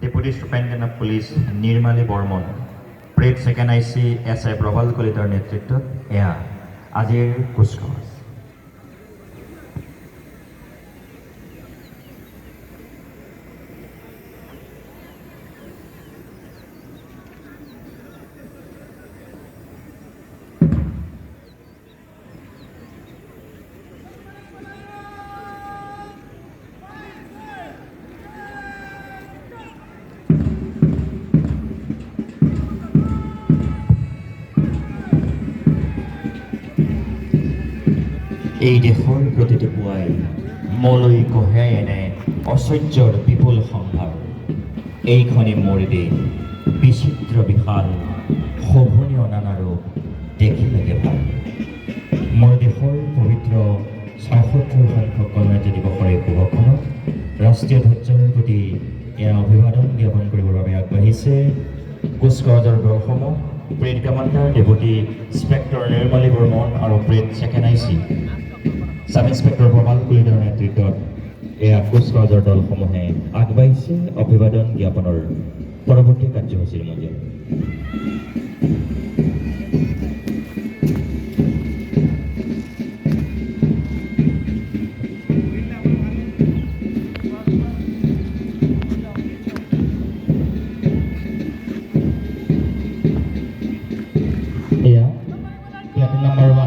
Deputy Superintendent of Police Nirmali Bormon, Parade Second IC SI Prabal Kolitar নেতৃত্বত এয়া আজিৰ কুচকাৱাজ। এই দেশৰ প্ৰতিটো পুৱাই মলৈ কঢ়িয়াই এনে অসহ্যৰ বিপুল সম্ভাৰ। এইখনি মোৰ দেশ বিচিত্ৰ বিশাল শোভনীয় নানাৰো দেখিলেগে ভাল। মোৰ দেশৰ পবিত্ৰ ৭৬ সংখ্যক গণৰাজ্য দিৱসৰ এই শুভক্ষণত ৰাষ্ট্ৰীয় ধ্বজৰ প্ৰতি এয়া অভিবাদন জ্ঞাপন কৰিবৰ বাবে আগবাঢ়িছে কুচকাৱাজৰ দলসমূহ। Parade commander deputy inspector Nirmali Barman আৰু parade second IC sub inspector Prabal কলিতাৰ নেতৃত্বত এয়া কুচকাৱাজৰ দলসমূহে আগবাঢ়িছে অভিবাদন জ্ঞাপনৰ পৰৱৰ্তী কাৰ্যসূচীৰ মাজত। এয়া platoon number 1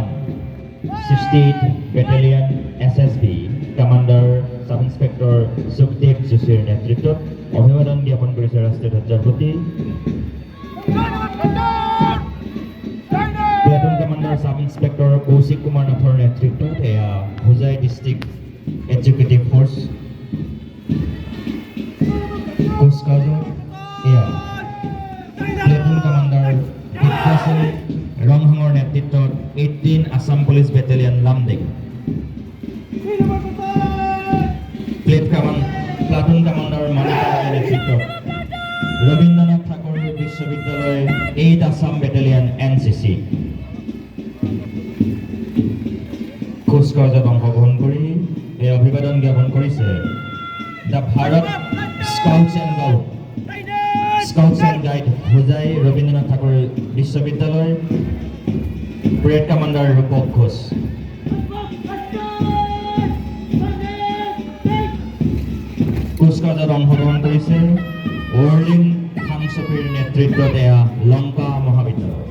68 Battalion SSB Commander Sub Inspector Sukhdev Joshir নেতৃত্বত অভিবাদন জ্ঞাপন কৰিছে ৰাষ্ট্ৰীয় ধ্বজৰ প্ৰতি। Platoon commander sub inspector Kaushik Kumar নাথৰ নেতৃত্বত এয়া হোজাই ডিষ্ট্ৰিক্ট এক্সিকিউটিভ ফ'ৰ্চ কুচকাৱাজত এয়া প্লাটুন কমাণ্ডাৰ বিদ্যাসিং ৰংহাঙৰ নেতৃত্বত 18 Assam police battalion Lumding. Platoon commander মানিকৰ নেতৃত্বত ৰবীন্দ্ৰনাথ ঠাকুৰ বিশ্ববিদ্যালয় 8 আসাম বেটেলিয়ন NCC কুচকাৱাজত অংশগ্ৰহণ কৰি এই অভিবাদন জ্ঞাপন কৰিছে the Bharat scouts and guide Hojai Rabindranath Thakur বিশ্ববিদ্যালয় পেৰেড কমাণ্ডাৰ ৰূপক ঘোষ। কুচকাৱাজত অংশগ্ৰহণ কৰিছে ৱৰ্লিং থামচপীৰ নেতৃত্বত এয়া লংকা মহাবিদ্যালয়।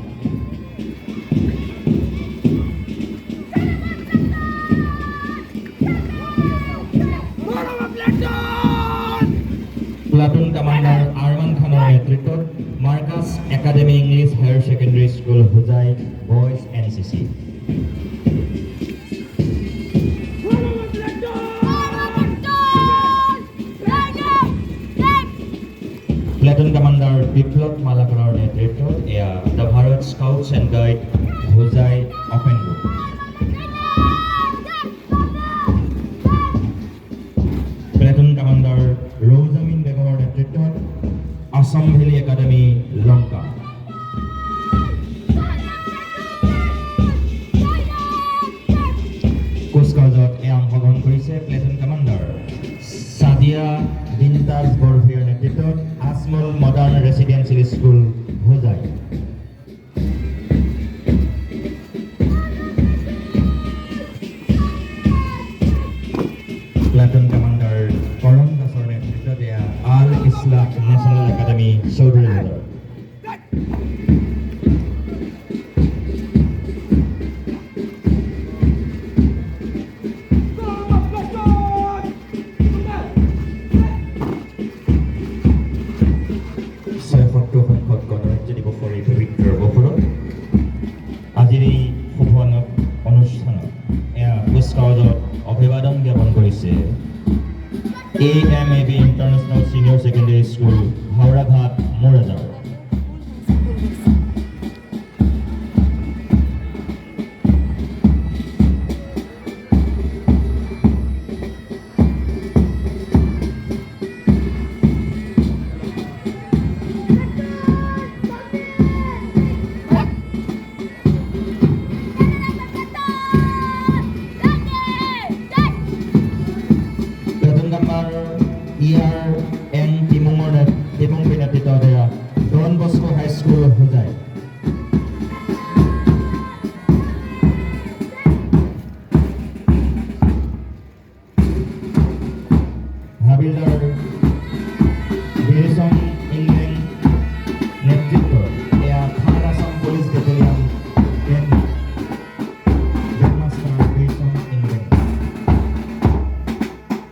প্লাটুন কমাণ্ডাৰ আৰমান খানৰ নেতৃত্বত Markaz academy English higher secondary school Hojai boys NCC। Platoon commander Biplab মালাকৰৰ নেতৃত্বত এয়া the Bharat scouts and guide Hojai open group. Platoon commander Roujamin বেগমৰ নেতৃত্বত আসাম ভেলী একাডেমী লংকা। কুচকাৱাজত এয়া অংশগ্ৰহণ কৰিছে প্লাটুন কমাণ্ডাৰ সাদিয়া বিনতাজ বৰভীৰ নেতৃত্বত Ajmal modern residential school Hojai. Platoon commander Karan দাসৰ নেতৃত্বত এয়া আল ইছলাহ নেশ্যনেল একাডেমী চৌধুৰী বজাৰ। আজিৰ এই শুভ অনুষ্ঠানত এয়া কুচকাৱাজত অভিবাদন জ্ঞাপন কৰিছে AMAB international senior secondary school Howraghat Morajar. ERN Timur havildar